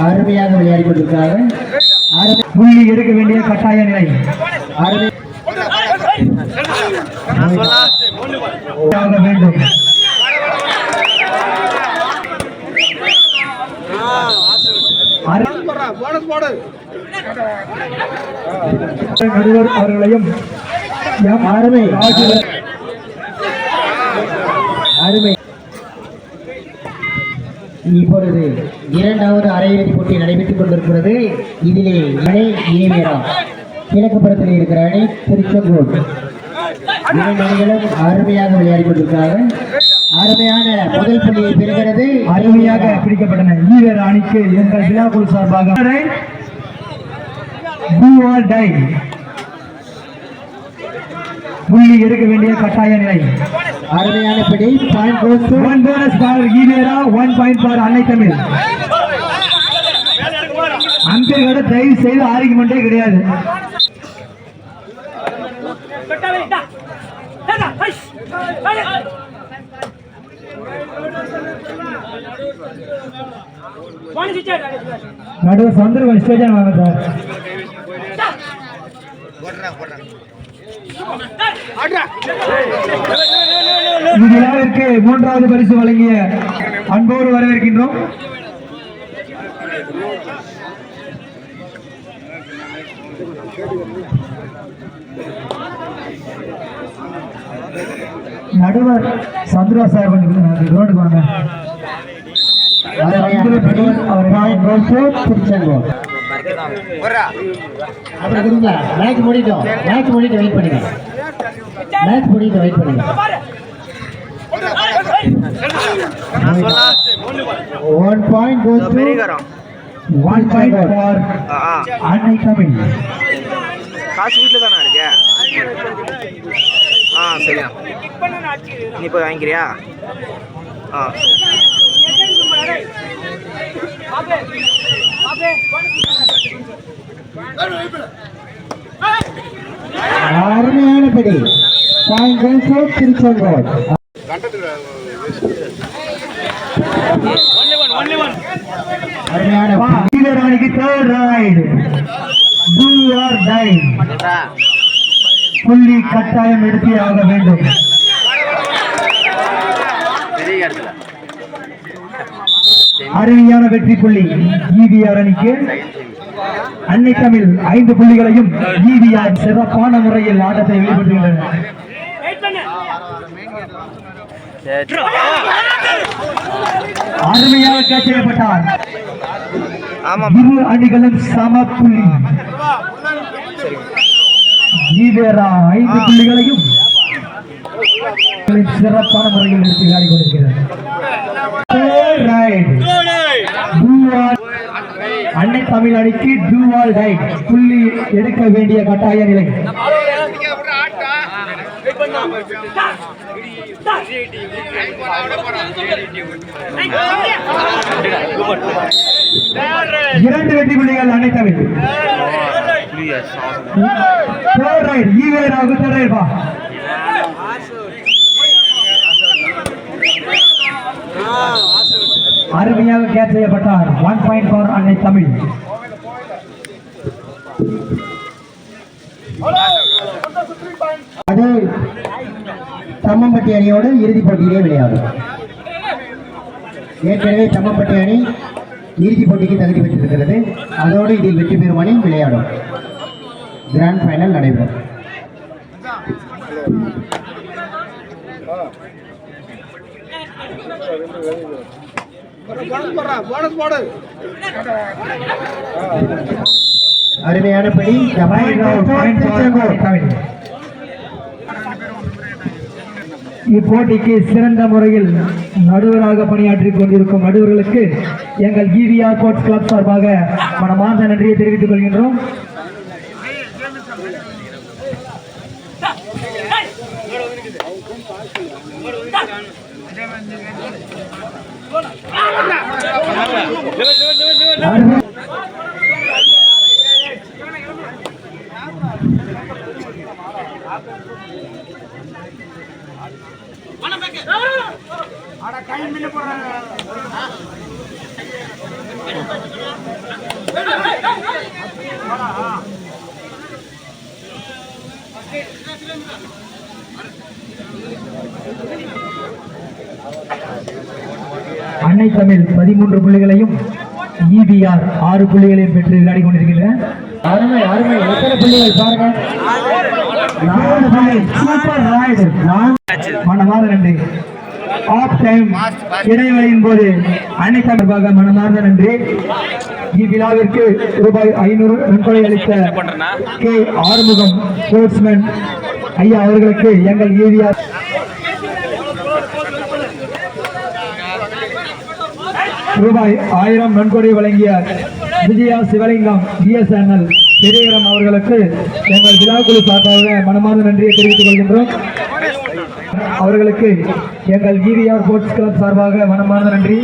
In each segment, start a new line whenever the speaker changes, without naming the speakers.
அருமையாக விளையாடி கொண்டிருக்கிறார்கள்.
புள்ளி எடுக்க வேண்டிய கட்டாய நிலை வேண்டும். நடுவர் அவர்களையும்
அருமை அருமை. இப்பொழுது இரண்டாவது அரையிறுதி போட்டி நடைபெற்றுக் கொண்டிருக்கிறது. இதிலே அணி இனிமேரா கிழக்கு புறத்தில் இருக்கிற அணி திருச்செங்கோடு. இரண்டு அணிகளும் அருமையாக விளையாடி கொண்டிருக்கிறார்கள். அருமையான முதல் புள்ளியை பெறுகிறது.
அருமையாக பிடிக்கப்பட்டன ஈவேர அணிக்கு எங்கள் விழாக்குழு சார்பாக புள்ளி எடுக்க வேண்டிய கட்டாய நிலை.
அருமையான பிடி.
One bonus bar EVR, 1 point for அன்னை தமிழ். அங்கோட தயவு செய்து ஆர்குமெண்டே கிடையாது. நடுவர் சந்திரன் ஸ்டேஜ் வாங்க சார். இவ்விழாவிற்கு மூன்றாவது பரிசு வழங்கிய அன்போடு வரவேற்கின்றோம். நடுவர் சந்திரா சார் ரோடுக்கு வாங்க.
மேட்ச் முடிட்டோம். மேட்ச் முடிட்டு வெயிட் பண்ணுங்க. மேட்ச் முடிட்டு வெயிட் பண்ணுங்க. 1 point goes to
1 point for அன்னை தமிழ்.
காசு வீட்டில் தானே இருக்க? சரியா, நீ போய் வாங்கிக்கிறியா?
அருமையான படி. திருச்செங்கோடு அருமையான
புள்ளி கட்டாயம் எடுத்தே ஆக வேண்டும். அருமையான வெற்றி புள்ளி ஈவிஆர் அணிக்கு. அன்னை தமிழ் 5 புள்ளிகளையும் ஈவிஆர் சிறப்பான முறையில் ஆட்டத்தை வெளிப்படுத்துகின்றனர். அருமையாக கேட்ச் செய்யப்பட்டார். இரு அணிகளும் சம புள்ளி. ஈவேரா 5 புள்ளிகளையும் சிறப்பான முறையில் எடுத்து விளையாடி கொண்டிருக்கிறார். அன்னை தமிழ் அணிக்கு டூவால் ரைட் புள்ளி எடுக்க வேண்டிய கட்டாய நிலை. இரண்டு வெற்றி புள்ளிகள் அன்னை தமிழ். ஈவேராவுக்கு தொடர்பா அருமையாக கேட்ச் செய்யப்பட்டார். 1 பாயிண்ட் ஃபார் அன்னை தமிழ்.
அது தம்மம்பட்டி அணியோடு இறுதிப் போட்டியிலே விளையாடும். ஏற்கனவே தம்மம்பட்டி அணி இறுதிப் போட்டிக்கு தகுதி பெற்றிருக்கிறது. அதோடு இதில் வெற்றி பெறும் அணி விளையாடும். கிராண்ட் ஃபைனல் நடைபெறும். அருமையான படி.
இப்போட்டிக்கு சிறந்த முறையில் நடுவராக பணியாற்றிக் கொண்டிருக்கும் நடுவர்களுக்கு எங்கள் ஈவிஆர் ஸ்போர்ட்ஸ் கிளப் சார்பாக மனமார்ந்த நன்றியை தெரிவித்துக் கொள்கின்றோம்.
அட கை மில்ல போறாங்க.
அன்னை தமிழ் 13 புள்ளிகளையும் EBR 6 புள்ளிகளையும் பெற்று விளையாடி கொண்டிருக்கின்றன.
அருமை அருமை. எத்தனை புள்ளிகள் பாருங்க.
4 புள்ளி. Super ride. மனமார்ந்த நன்றி. ஆஃப் டைம் இடைவேளையின் போது அன்னை தமிழ் மனமார்ந்த நன்றி. இவ்விழாவிற்கு ரூபாய் 500 நன்கொடை அளித்த கே ஆறுமுகம் ஸ்போர்ட்ஸ்மேன் ஐயா அவர்களுக்கு எங்கள் EBR ரூபாய் 1000 நன்கொடை வழங்கிய விஜயா சிவலிங்கம் BSNL பெரியகரம் அவர்களுக்கு எங்கள் விழாக்குழு சார்பாக மனமார்ந்த நன்றியை தெரிவித்துக் கொள்கின்றோம். அவர்களுக்கு எங்கள் EBR ஸ்போர்ட்ஸ் கிளப் சார்பாக மனமார்ந்த நன்றி.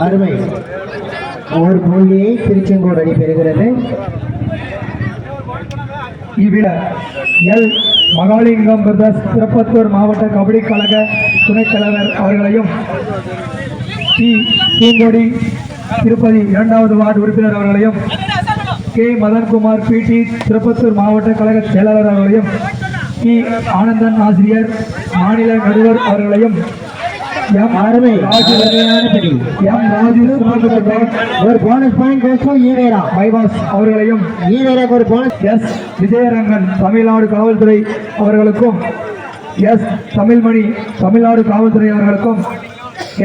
அருமை. ஒரு புள்ளியை திருச்செங்கோடு அணி பெறுகிறது.
இவ்விழா எல் மகாலிங்கம் பிரதர்ஸ் திருப்பத்தூர் மாவட்ட கபடி கழக துணைத் தலைவர் அவர்களையும் பூங்கொடி திருப்பதி 2வது வார்டு உறுப்பினர் அவர்களையும் கே மதன்குமார் PT திருப்பத்தூர் மாவட்ட கழக செயலாளர் அவர்களையும் ஆனந்தன் ஆசிரியர் மாநில நடுவர் அவர்களையும்
அருமை. ஒரு போனஸ் பாயிண்ட் பைபாஸ்
அவர்களையும்
ஒரு போனஸ்.
எஸ் விஜயரங்கன் தமிழ்நாடு காவல்துறை அவர்களுக்கும் எஸ் தமிழ்மணி தமிழ்நாடு காவல்துறை அவர்களுக்கும்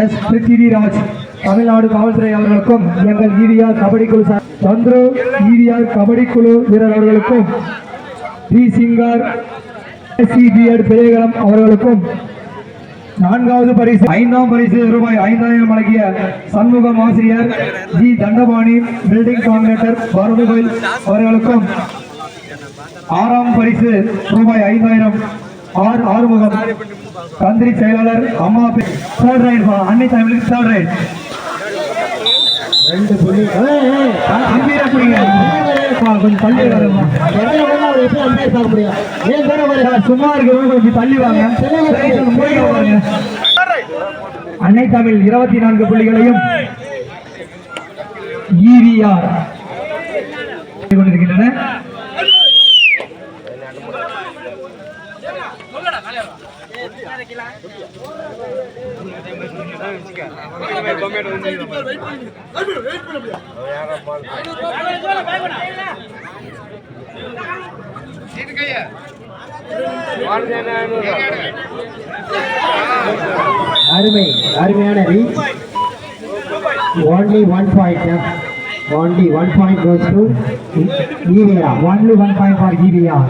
எஸ் பிருத்திவிராஜ் தமிழ்நாடு காவல்துறை அவர்களுக்கும் எங்கள் EBR கபடி குழு சந்துரு EBR கபடி குழு வீரர் அவர்களுக்கும் சிங்கார் CBR பெரியகரம் அவர்களுக்கும் 4வது பரிசு 5ஆம் பரிசு ரூபாய் 5000 வழங்கிய சண்முகம் ஆசிரியர் ஜி தண்டபாணி பில்டிங் கான்ட்ராக்டர் பாரதிகோயில் அவர்களுக்கும் 6ஆம் பரிசு ரூபாய் 5000 ஆறுமுகம் தந்திரி செயலாளர் அம்மா. தேர்ட் ரைட் அன்னை தமிழுக்கு தேர்ட் ரைட்.
2 புள்ளி.
கொஞ்சம் தள்ளி வரமா சும்மா இருக்கிறவங்க கொஞ்சம் தள்ளி வாங்க. அன்னை தமிழ் 24 புள்ளிகளையும் EBR கொண்டிருக்கின்றன.
அருமை அருமையான reach. only 1 point goes to EBR.
Only 1 point for EBR.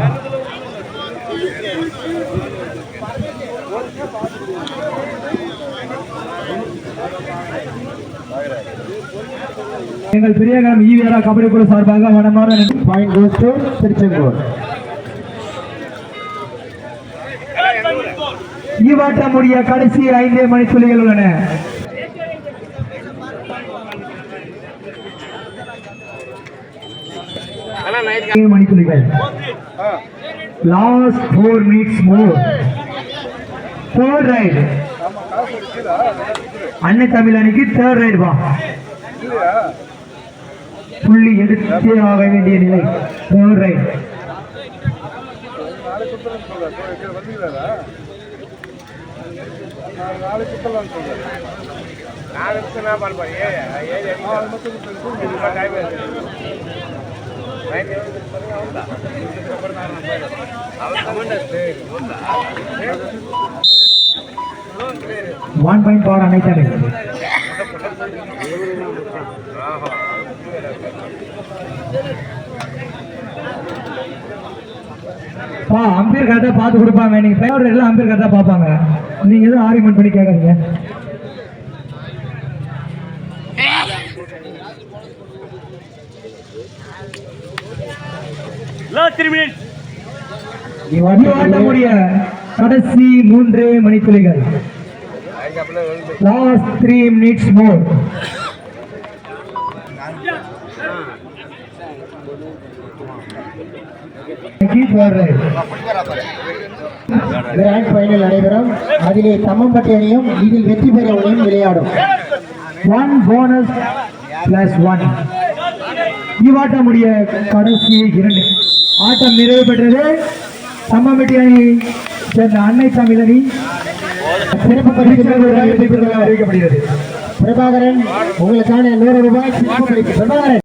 எங்கள் பெரியகரம் EBR கபடி குழு சார்பாக மனமார்ந்த
பாயிண்ட் கோஸ் டு திருச்செங்கோடு.
ஈவாட்டமுடைய கடைசி 5 மணித்துளிகள் உள்ளன. மணித்துளிகள். Last 4 minutes more. Third right Annai Tamil அணிக்கு தேர்ட் ரைட் வா. புள்ளி எடுத்தே ஆக வேண்டிய நிலை. Third right. One point for அன்னை தமிழ். அம்பீர் கரெக்டா பார்த்து கொடுப்பாங்க. நீங்க ஃபேவரட் அம்பீர் கரெக்டா பார்ப்பாங்க. நீங்க எதுவும் ஆர்குமெண்ட் பண்ணி கேட்காதீங்க. முடிய கடைசி 3 மணித்துளிகள். Last 3 minutes more.
Grand final நடைபெறும். அதிலே தம்மம்பட்டி அணியும் இதில் வெற்றி பெறவனையும் விளையாடும்.
1 bonus plus 1. இவ்வாட்டம் முடிய கடைசி 2. ஆட்டம் நிறைவு பெற்றது. சம்மம்பட்டி அணி சேர்ந்த அன்னை தமிழனி
சிறப்பு பரிசு
அறிவிக்கப்படுகிறது.
பிரபாகரன் உங்களுக்கான 100 ரூபாய் சிறப்பு பரிசு. பிரபாகரன்